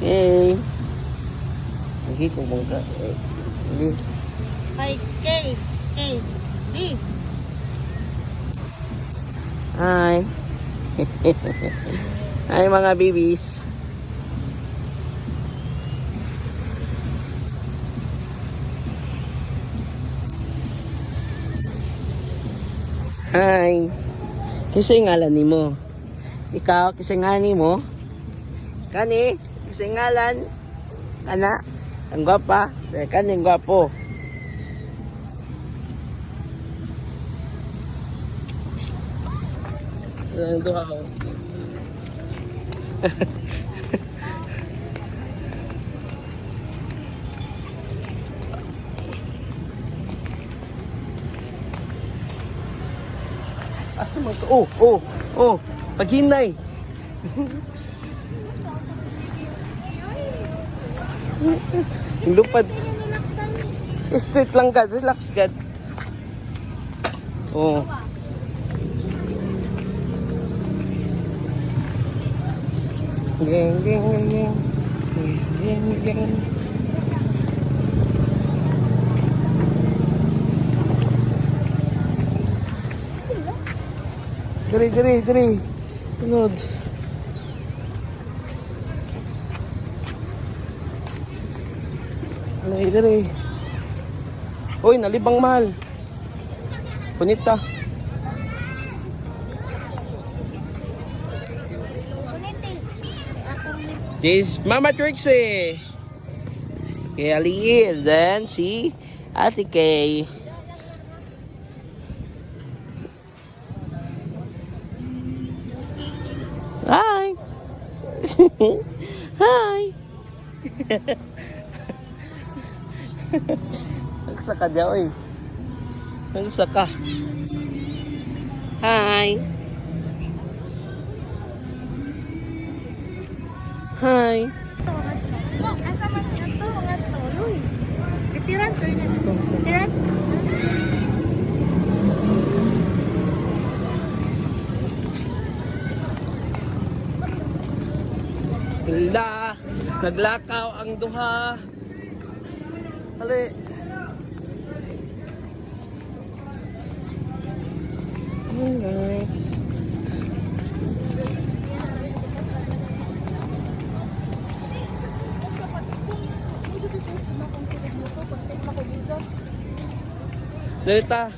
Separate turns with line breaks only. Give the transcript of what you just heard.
Okay. Lagi kung bangka. Hindi.
Ay, K. K. D.
Hi. Hi mga babies. Hi. Kisay ngalan ni mo? Ikaw, kisay ngalan ni mo? Kani? Kisay ngalan? Kana? Ang gwapa? Kani ang gwapo? Ang duha ko. Asa man ka? Oh, paghinay. Lupad. Straight lang gad, relax gad. Oh. Geng geng geng geng. Geng geng. Diri. Tunod. Diri. Uy, nalibang mahal. Punita. This is Mama Trixie. Okay, Ali, and then si Ate Kay. Hi. Hi. Nagsaka daw eh. Nagsaka. Hi. Hi.
Asa man ito? Mga tuloy. Itiran, sir. Itiran.
Hala. Naglakaw ang duha. Hali. Ayan guys. Dalita.